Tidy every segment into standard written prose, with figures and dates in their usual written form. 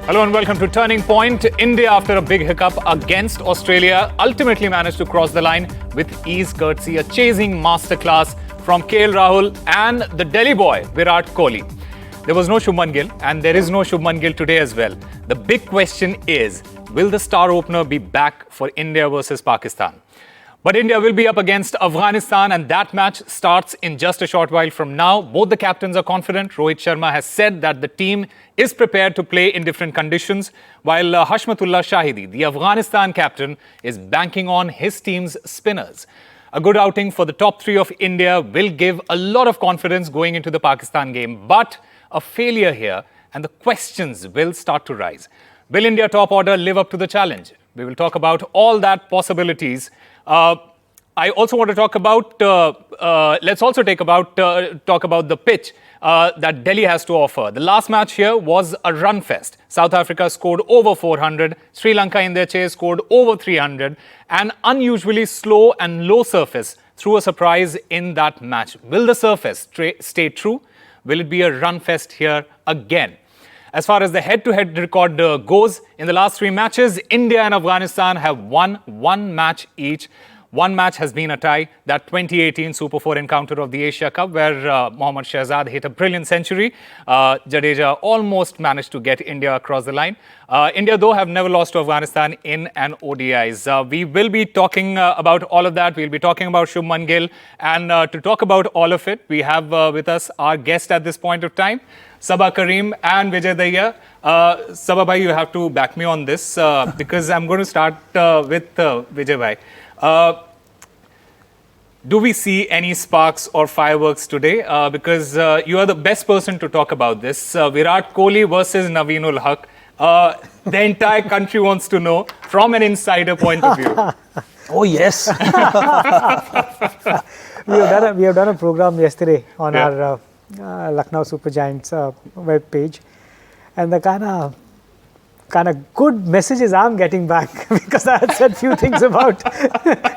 Hello and welcome to Turning Point. India, after a big hiccup against Australia, ultimately managed to cross the line with ease, courtesy a chasing masterclass from KL Rahul and the Delhi boy, Virat Kohli. There was no Shubman Gill, and there is no Shubman Gill today as well. The big question is, will the star opener be back for India versus Pakistan? But India will be up against Afghanistan, and that match starts in just a short while from now. Both the captains are confident. Rohit Sharma has said that the team is prepared to play in different conditions, while Hashmatullah Shahidi, the Afghanistan captain, is banking on his team's spinners. A good outing for the top three of India will give a lot of confidence going into the Pakistan game. But a failure here, and the questions will start to rise. Will India top order live up to the challenge? We will talk about all that possibilities. I also want to talk about, let's also talk about the pitch that Delhi has to offer. The last match here was a run fest. South Africa scored over 400. Sri Lanka in their chase scored over 300. An unusually slow and low surface threw a surprise in that match. Will the surface stay true? Will it be a run fest here again? As far as the head-to-head record goes, in the last three matches, India and Afghanistan have won one match each. One match has been a tie, that 2018 Super 4 encounter of the Asia Cup, where Mohammed Shahzad hit a brilliant century. Jadeja almost managed to get India across the line. India, though, have never lost to Afghanistan in an ODIs. We will be talking about all of that. We'll be talking about Shubman Gill. And to talk about all of it, we have with us our guest at this point of time, Sabah Karim and Vijay Daya. Sabah bhai, you have to back me on this because I'm going to start with Vijay bhai. Do we see any sparks or fireworks today? Because you are the best person to talk about this. Virat Kohli versus Naveenul Haq. The entire country wants to know from an insider point of view. Oh, yes. we have done a program yesterday on our Lucknow Super Giants web page, and the kind of good messages I'm getting back because I had said few things about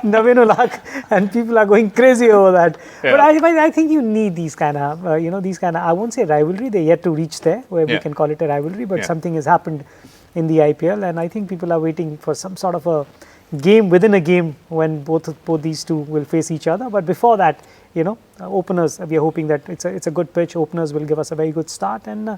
Naveenul Haq and people are going crazy over that. Yeah. But I think you need these kind of I won't say rivalry, they're yet to reach there where we can call it a rivalry, but something has happened in the IPL, and I think people are waiting for some sort of a game within a game when both these two will face each other. But before that, openers, we are hoping that it's a good pitch. Openers will give us a very good start, and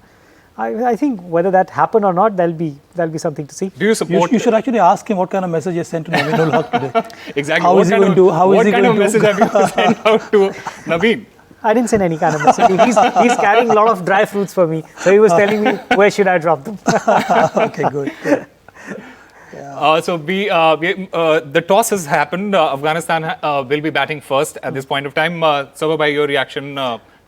I think whether that happen or not, there'll be something to see. Do you support? You should actually ask him what kind of message he sent to Naveenul Haq today. Exactly. How is he going to? What kind of message have you sent out to Naveen? I didn't send any kind of message. He's carrying a lot of dry fruits for me, so he was telling me where should I drop them. Okay, good. So the toss has happened. Afghanistan will be batting first at this point of time. Sabah bhai, your reaction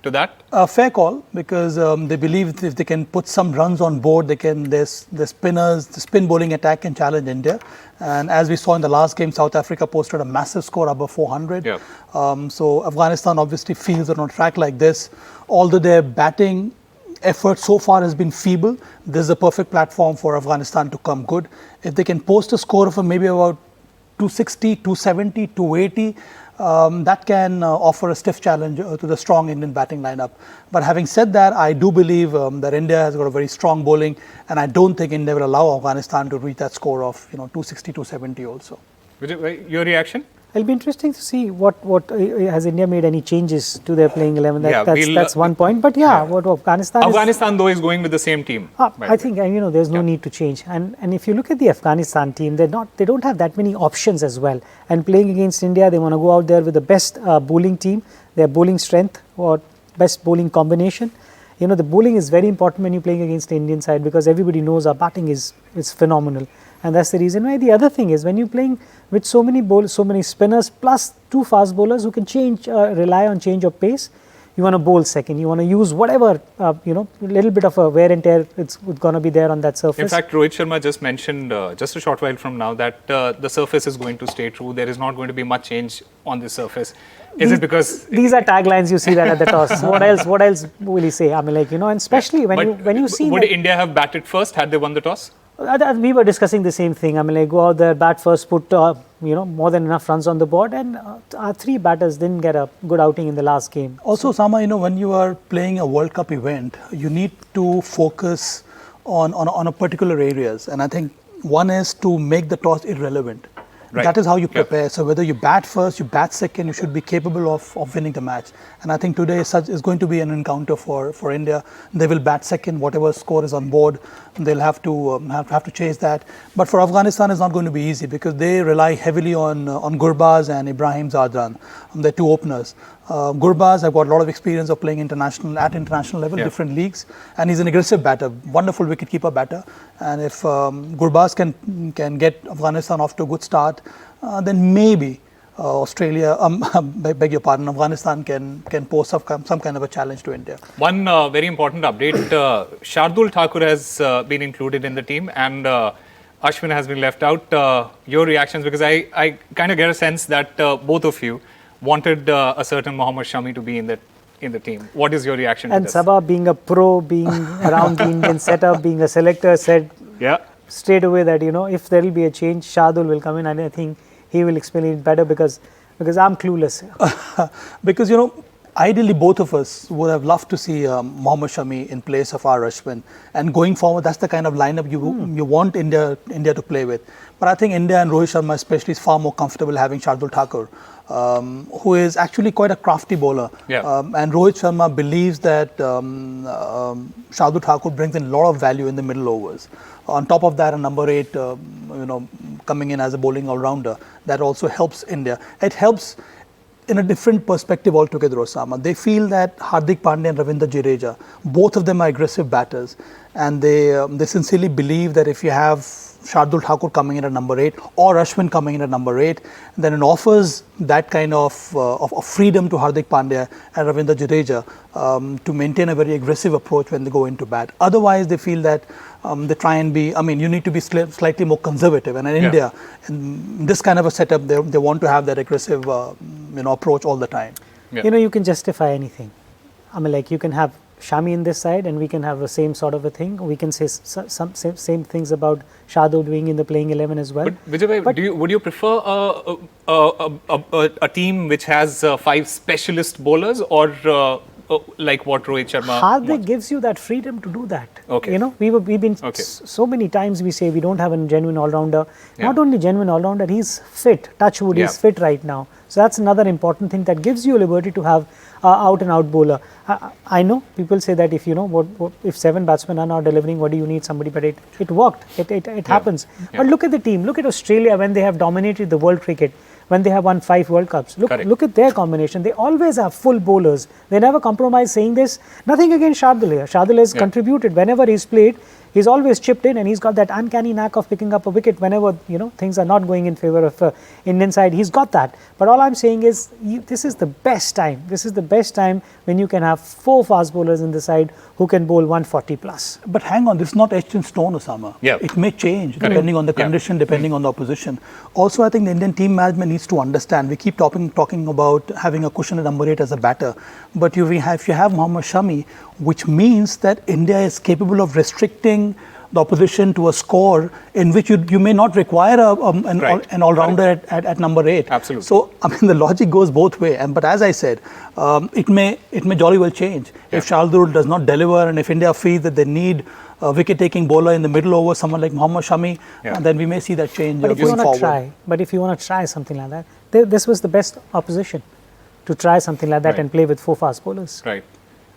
to that? Fair call, because they believe if they can put some runs on board, the spinners, the spin bowling attack can challenge India. And as we saw in the last game, South Africa posted a massive score above 400. Yeah. So Afghanistan obviously feels that on a track like this, although their batting effort so far has been feeble, this is a perfect platform for Afghanistan to come good. If they can post a score of maybe about 260, 270, 280, that can offer a stiff challenge to the strong Indian batting lineup. But having said that, I do believe that India has got a very strong bowling, and I don't think India will allow Afghanistan to reach that score of 260, 270 also. Your reaction? It'll be interesting to see what has India made any changes to their playing 11. That's one point. But what Afghanistan though is going with the same team. I think there's no need to change. And if you look at the Afghanistan team, they don't have that many options as well. And playing against India, they want to go out there with the best bowling team, their bowling strength or best bowling combination. The bowling is very important when you're playing against the Indian side because everybody knows our batting is phenomenal. And that's the reason why. The other thing is when you're playing with so many spinners plus two fast bowlers who can rely on change of pace, you want to bowl second. You want to use whatever, a little bit of a wear and tear it's going to be there on that surface. In fact, Rohit Sharma just mentioned just a short while from now that the surface is going to stay true. There is not going to be much change on this surface. Is it because these are taglines you see that at the toss? What else will he say? I mean, and especially when you see. Would India have batted first had they won the toss? We were discussing the same thing. I mean, go out there, bat first, put more than enough runs on the board, and our three batters didn't get a good outing in the last game. Also, Sama, when you are playing a World Cup event, you need to focus on a particular areas. And I think one is to make the toss irrelevant. Right. That is how you prepare. So whether you bat first, you bat second, you should be capable of winning the match. And I think today is going to be an encounter for India. They will bat second, whatever score is on board. They'll have to chase that. But for Afghanistan, it's not going to be easy because they rely heavily on Gurbaz and Ibrahim Zadran, the two openers. Gurbaz have got a lot of experience of playing at international level, different leagues, and he's an aggressive batter, wonderful wicketkeeper batter. And if Gurbaz can get Afghanistan off to a good start, then maybe Australia, beg your pardon, Afghanistan can pose some kind of a challenge to India. One very important update, Shardul Thakur has been included in the team and Ashwin has been left out. Your reactions, because I kind of get a sense that both of you wanted a certain Mohammed Shami to be in the team. What is your reaction to this? And Sabah, being a pro, being around the Indian setup, being a selector, said straight away that, if there will be a change, Shardul will come in, and I think he will explain it better because I'm clueless. Because, ideally both of us would have loved to see Mohammed Shami in place of R. Ashwin. And going forward, that's the kind of lineup you want India to play with. But I think India and Rohit Sharma especially is far more comfortable having Shardul Thakur, who is actually quite a crafty bowler. And Rohit Sharma believes that Shardul Thakur brings in a lot of value in the middle overs. On top of that, a number 8, coming in as a bowling all-rounder, that also helps India. It helps in a different perspective altogether, Osama. They feel that Hardik Pandya and Ravindra Jadeja, both of them are aggressive batters, and they sincerely believe that if you have Shardul Thakur coming in at number 8 or Ashwin coming in at number 8, then it offers that kind of freedom to Hardik Pandya and Ravindra Jadeja to maintain a very aggressive approach when they go into bat. Otherwise, they feel that they try and be, you need to be slightly more conservative. And in India, in this kind of a setup, they want to have that aggressive approach all the time. You can justify anything. You can have Shami in this side and we can have the same sort of a thing. We can say same things about Shardul doing in the playing 11 as well. But Vijay, would you prefer a team which has 5 specialist bowlers or like what Rohit Sharma Hardik wants? gives you that freedom to do that. Okay. We've been so many times we say we don't have a genuine all-rounder. Not only genuine all-rounder, he's fit. Touch wood, he's fit right now. So that's another important thing that gives you liberty to have out-and-out bowler. I know people say that if 7 batsmen are not delivering, what do you need somebody? But it worked. It happens. But look at the team. Look at Australia when they have dominated the world cricket. When they have won 5 World Cups. Look at their combination. They always have full bowlers. They never compromise saying this. Nothing against Shardul here. Shardul has contributed whenever he's played. He's always chipped in and he's got that uncanny knack of picking up a wicket whenever things are not going in favor of Indian side. He's got that. But all I'm saying is this is the best time. This is the best time when you can have 4 fast bowlers in the side who can bowl 140 plus. But hang on, this is not etched in stone, Osama. It may change depending on the condition, depending on the opposition. Also, I think the Indian team management needs to understand. We keep talking about having a cushion at number 8 as a batter. But if you have Mohammed Shami, which means that India is capable of restricting the opposition to a score in which you may not require an all-rounder at number 8. Absolutely. So, the logic goes both ways. But as I said, it may jolly well change. If Shardul does not deliver and if India feels that they need a wicket-taking bowler in the middle over, someone like Mohammed Shami, then we may see that change going forward. But if you want to try something like that, this was the best opposition to try something like that and play with 4 fast bowlers. Right.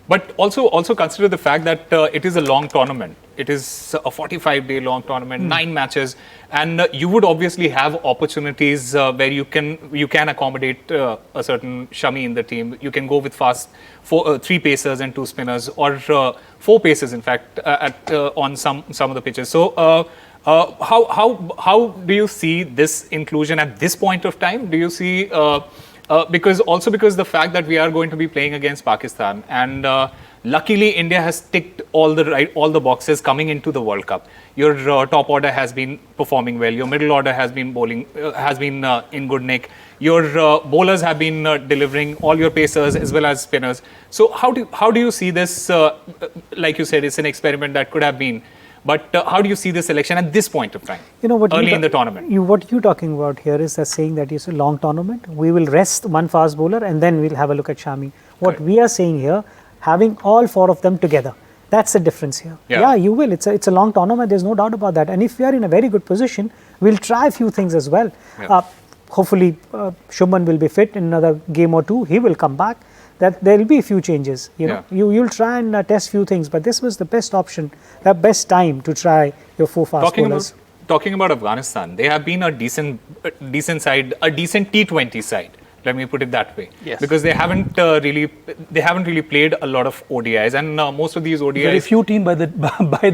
But also consider the fact that it is a long tournament. It is a 45-day long tournament, 9 matches, and you would obviously have opportunities where you can accommodate a certain Shami in the team. You can go with 3 pacers and 2 spinners, or 4 pacers, in fact, on some of the pitches. So, how do you see this inclusion at this point of time? Do you see? Because the fact that we are going to be playing against Pakistan, and luckily India has ticked all the boxes coming into the World Cup. Your top order has been performing well. Your middle order has been bowling, in good nick. Your bowlers have been delivering, all your pacers as well as spinners. So how do you see this? Like you said, it's an experiment that could have been. But how do you see the selection at this point of time, early in the tournament? What you're talking about here is saying that it's a long tournament. We will rest 1 fast bowler and then we'll have a look at Shami. What we are saying here, having all 4 of them together, That's the difference here. Yeah. You will. It's a long tournament. There's no doubt about that. And if we are in a very good position, we'll try a few things as well. Yeah. Hopefully, Shubman will be fit in another game or two. He will come back. That there will be a few changes. You'll try and test few things. But this was the best option, the best time to try your 4 fast bowlers. Talking about Afghanistan, they have been a decent side, a decent T20 side. Let me put it that way. Yes. Because they haven't really played a lot of ODIs, and most of these ODIs. Very few teams, by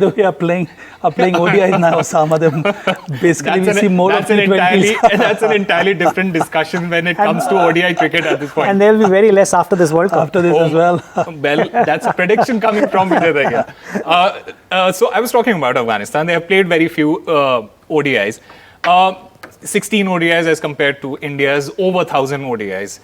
the way, are playing ODIs now. Some of them basically we see more of T20s. That's an entirely different discussion when it comes to ODI cricket at this point. And there will be very less after this World Cup. After this as well. Well, that's a prediction coming from Vijay again. So I was talking about Afghanistan. They have played very few ODIs. 16 ODIs as compared to India's over 1,000 ODIs.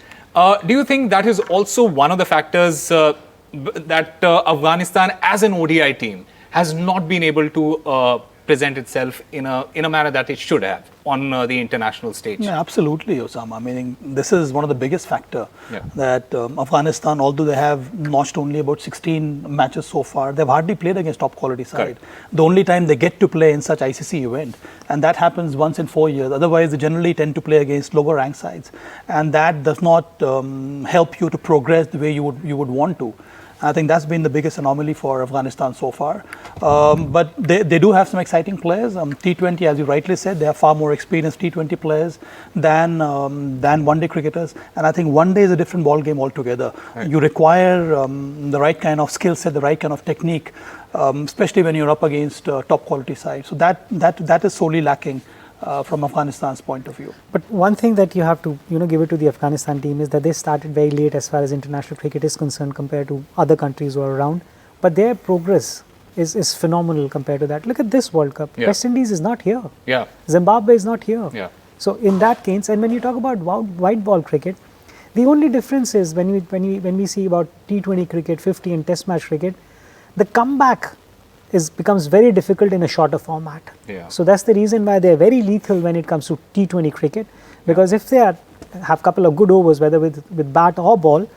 Do you think that is also one of the factors that Afghanistan as an ODI team has not been able to present itself in a manner that it should have on the international stage? Yeah, absolutely, Osama. I mean, this is one of the biggest factor that Afghanistan, although they have notched only about 16 matches so far, they've hardly played against top quality side. Correct. The only time they get to play in such ICC event, and that happens once in 4 years. Otherwise, they generally tend to play against lower ranked sides, and that does not help you to progress the way you would want to. I think that's been the biggest anomaly for Afghanistan so far. But they do have some exciting players. T20, as you rightly said, they have far more experienced T20 players than one-day cricketers. And I think one day is a different ball game altogether. Right. You require the right kind of skill set, the right kind of technique, especially when you're up against top quality sides. So that is solely lacking from Afghanistan's point of view. But one thing that you have to give it to the Afghanistan team is that they started very late as far as international cricket is concerned compared to other countries who are around. But their progress is phenomenal compared to that. Look at this World Cup. Yeah. West Indies is not here. Yeah. Zimbabwe is not here. Yeah. So in that case, and when you talk about white ball cricket, the only difference is when we see about T20 cricket, 50 and Test match cricket, the comeback becomes very difficult in a shorter format. Yeah. So that's the reason why they're very lethal when it comes to T20 cricket, because if they have a couple of good overs, whether with bat or ball,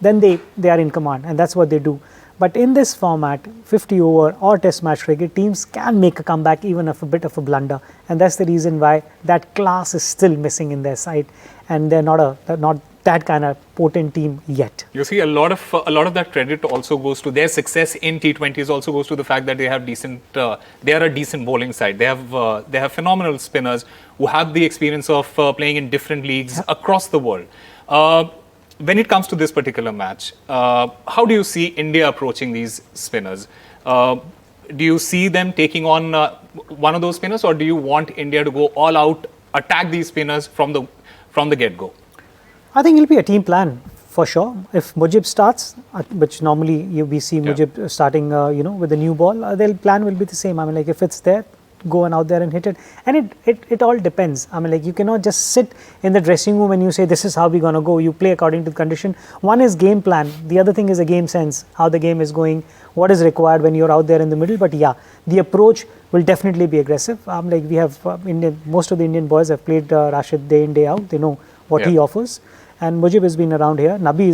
then they are in command, and that's what they do. But in this format, 50 over or Test match cricket, teams can make a comeback even of a bit of a blunder, and that's the reason why that class is still missing in their side, and they're not that kind of potent team yet. You see, a lot of that credit also goes to their success in T20s. Also goes to the fact that they have they are a decent bowling side. They have phenomenal spinners who have the experience of playing in different leagues across the world. When it comes to this particular match, how do you see India approaching these spinners? Do you see them taking on one of those spinners, or do you want India to go all out, attack these spinners from the get-go? I think it'll be a team plan for sure. If Mujib starts, which normally we see Mujib starting, with the new ball, their plan will be the same. I mean, like if it's there, go out there and hit it. And it all depends. I mean, like you cannot just sit in the dressing room and you say, this is how we're going to go. You play according to the condition. One is game plan. The other thing is a game sense, how the game is going, what is required when you're out there in the middle. But yeah, the approach will definitely be aggressive. Like we have most of the Indian boys have played Rashid day in, day out. They know what he offers. And Mujib has been around here. Nabi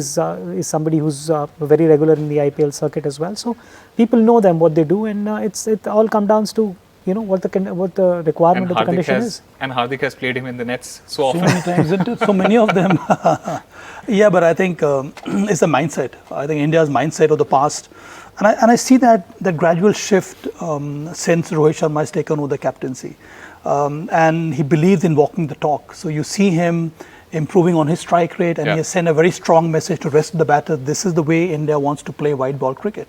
is somebody who's very regular in the IPL circuit as well. So people know them, what they do, and it all comes down to what the requirement of the condition is. And Hardik has played him in the nets so often. So many times, isn't it? So many of them. Yeah, but I think it's the mindset. I think India's mindset of the past, and I see that gradual shift since Rohit Sharma has taken over the captaincy, and he believes in walking the talk. So you see him improving on his strike rate, and he has sent a very strong message to the rest of the batters. This is the way India wants to play white ball cricket.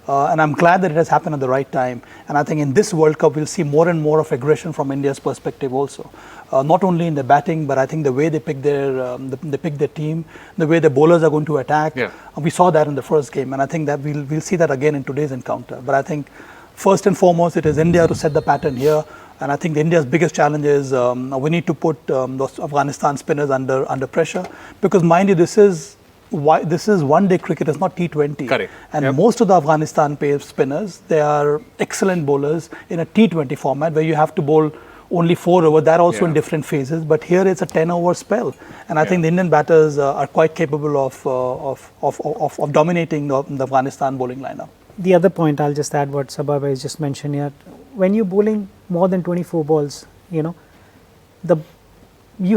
And I'm glad that it has happened at the right time. And I think in this World Cup, we'll see more and more of aggression from India's perspective also. Not only in the batting, but I think the way they pick their team, the way the bowlers are going to attack. Yeah. We saw that in the first game, and I think that we'll see that again in today's encounter. But I think first and foremost, it is India to set the pattern here. And I think India's biggest challenge is we need to put those Afghanistan spinners under pressure, because mind you, this is one-day cricket, it's not T20. Correct. And most of the Afghanistan spinners, they are excellent bowlers in a T20 format where you have to bowl only 4 over. That also in different phases. But here it's a 10-over spell, and I think the Indian batters are quite capable of dominating the Afghanistan bowling lineup. the other point, I'll just add what Sabha has just mentioned here. When you're bowling more than 24 balls, you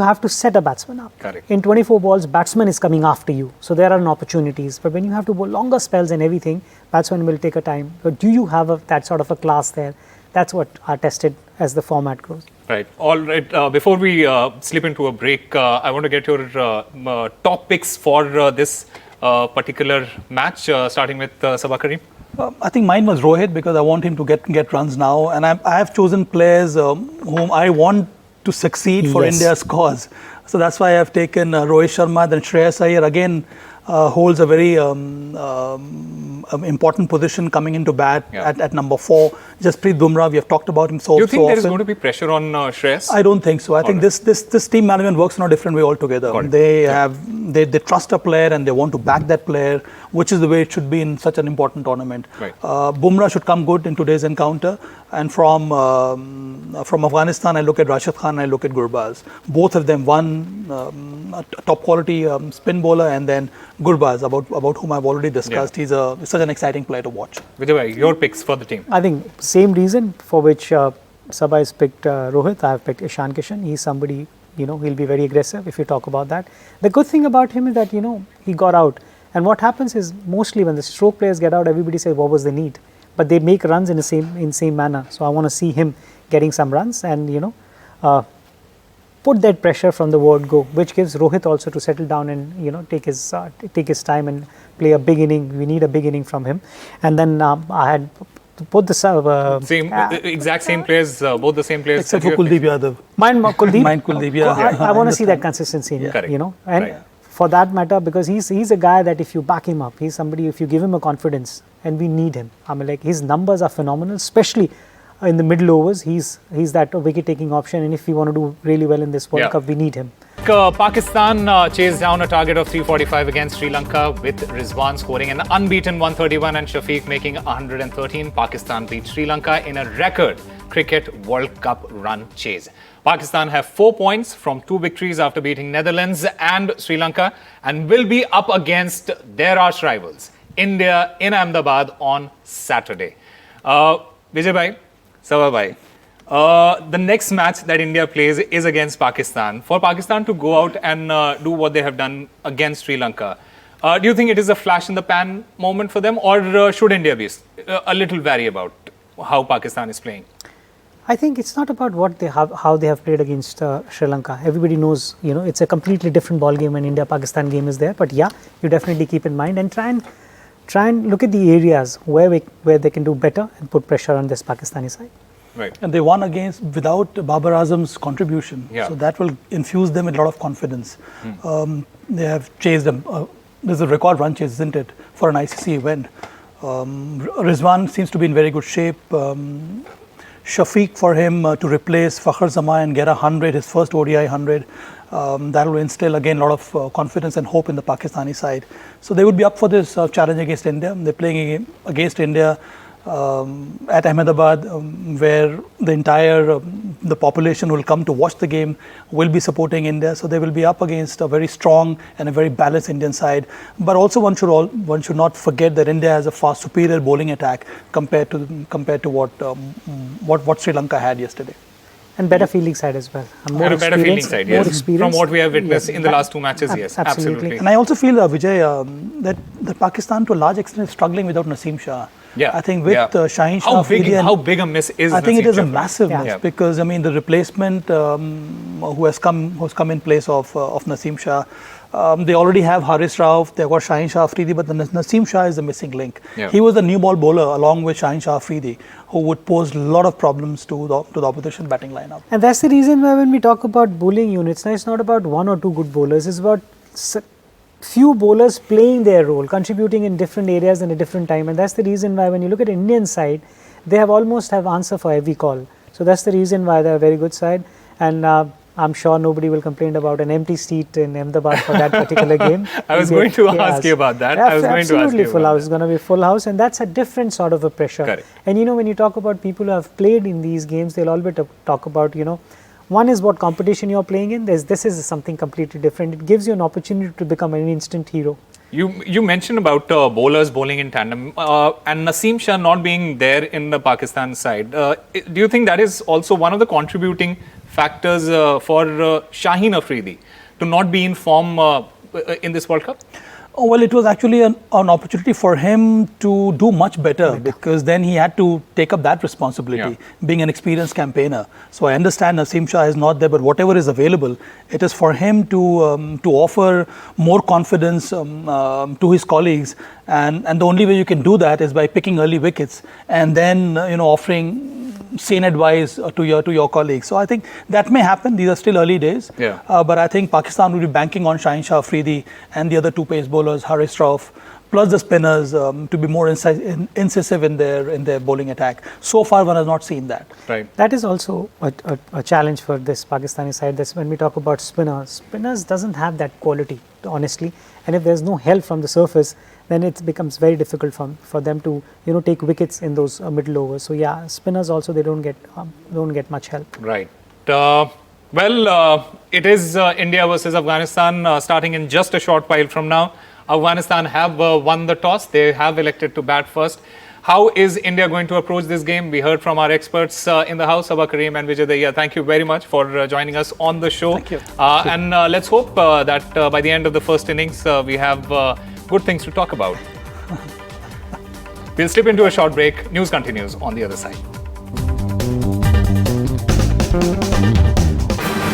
have to set a batsman up. Correct. In 24 balls, batsman is coming after you. So there are opportunities. But when you have to bowl longer spells and everything, batsman will take a time. But do you have that sort of a class there? That's what are tested as the format grows. Right. All right. Before we slip into a break, I want to get your top picks for this particular match, starting with Sabha Karim. I think mine was Rohit because I want him to get runs now, and I have chosen players whom I want to succeed for India's cause. So that's why I have taken Rohit Sharma. Then Shreyas Iyer again holds a very important position coming into bat at number 4. Jasprit Bumrah, we have talked about him so often. Do you think there is going to be pressure on Shreyas? I don't think so. I think this team management works in a different way altogether. They trust a player and they want to back that player, which is the way it should be in such an important tournament. Right. Bumrah should come good in today's encounter. And from Afghanistan, I look at Rashid Khan, I look at Gurbaz. Both of them, one a top quality spin bowler, and then Gurbaz, about whom I've already discussed. He's such an exciting player to watch. Vijay, your picks for the team? I think same reason for which Sabha has picked Rohit. I have picked Ishan Kishan. He's somebody, he'll be very aggressive if you talk about that. The good thing about him is that, he got out. And what happens is mostly when the stroke players get out, everybody says, what was the need? But they make runs in the same manner. So I want to see him getting some runs and, put that pressure from the word go, which gives Rohit also to settle down and, take his time and play a big inning. We need a big inning from him. And then I had both the exact same players, both the same players. Except for Kuldeep Yadav. Mine Kuldeep. Mine Kuldeep, yeah. I want to see that consistency in Correct. And for that matter, because he's a guy that if you back him up, he's somebody, if you give him a confidence, and we need him. I mean, like, his numbers are phenomenal, especially in the middle overs. He's that wicket-taking option, and if we want to do really well in this World Cup, we need him. Pakistan chased down a target of 345 against Sri Lanka, with Rizwan scoring an unbeaten 131 and Shafiq making 113. Pakistan beat Sri Lanka in a record cricket World Cup run chase. Pakistan have 4 points from 2 victories after beating Netherlands and Sri Lanka, and will be up against their arch rivals, India, in Ahmedabad on Saturday. Vijay bhai, Sabha bhai, the next match that India plays is against Pakistan. For Pakistan to go out and do what they have done against Sri Lanka, do you think it is a flash in the pan moment for them, or should India be a little wary about how Pakistan is playing? I think it's not about how they have played against Sri Lanka. Everybody knows, it's a completely different ball game when India-Pakistan game is there. But yeah, you definitely keep in mind and try and look at the areas where they can do better and put pressure on this Pakistani side. Right. And they won without Babar Azam's contribution. Yeah. So that will infuse them with a lot of confidence. They have chased them. There's a record run chase, isn't it, for an ICC event. Rizwan seems to be in very good shape. Shafiq, for him to replace Fakhar Zaman and get 100, his first ODI 100, that will instill again a lot of confidence and hope in the Pakistani side. So they would be up for this challenge against India. They're playing against India at Ahmedabad, where the entire the population will come to watch the game, will be supporting India. So they will be up against a very strong and a very balanced Indian side. But also one should not forget that India has a far superior bowling attack compared to what Sri Lanka had yesterday. And better fielding side as well. And a better fielding side, yes. From what we have witnessed in the last 2 matches, yes, absolutely. And I also feel, Vijay, that Pakistan to a large extent is struggling without Naseem Shah. Yeah. I think with Shaheen Shah, how big a miss is I think Naseem it is Shah? a massive miss because the replacement who's come in place of Naseem Shah. They already have Haris Rauf, they've got Shaheen Shah Afridi, but Naseem Shah is the missing link. Yeah. He was the new ball bowler along with Shaheen Shah Afridi, who would pose a lot of problems to the opposition batting lineup. And that's the reason why when we talk about bowling units, now it's not about 1 or 2 good bowlers, it's about few bowlers playing their role, contributing in different areas in a different time. And that's the reason why when you look at Indian side, they almost have answer for every call. So that's the reason why they're a very good side. And I'm sure nobody will complain about an empty seat in Ahmedabad for that particular game. I was going to ask you about that. Absolutely full house. It's going to be full house, and that's a different sort of a pressure. Correct. And when you talk about people who have played in these games, they'll always talk about, one is what competition you're playing in. This is something completely different. It gives you an opportunity to become an instant hero. You mentioned about bowlers bowling in tandem and Naseem Shah not being there in the Pakistan side. Do you think that is also one of the contributing factors for Shaheen Afridi to not be in form in this World Cup? Oh, well, it was actually an opportunity for him to do much better because then he had to take up that responsibility, being an experienced campaigner. So I understand Naseem Shah is not there, but whatever is available, it is for him to offer more confidence to his colleagues. And the only way you can do that is by picking early wickets and then offering sane advice to your colleagues. So I think that may happen. These are still early days. But I think Pakistan will be banking on Shaheen Shah Afridi and the other two pace bowlers, Haris Rauf, plus the spinners to be more incisive in their bowling attack. So far, one has not seen that. Right. That is also a challenge for this Pakistani side. That's when we talk about spinners doesn't have that quality, honestly. And if there's no help from the surface, then it becomes very difficult for them to take wickets in those middle overs. So yeah, spinners also they don't get much help. Right. It is India versus Afghanistan starting in just a short while from now. Afghanistan have won the toss. They have elected to bat first. How is India going to approach this game? We heard from our experts in the house, Abba Kareem and Vijay Dahiya. Thank you very much for joining us on the show. Thank you. And let's hope that by the end of the first innings, we have good things to talk about. We'll slip into a short break. News continues on the other side.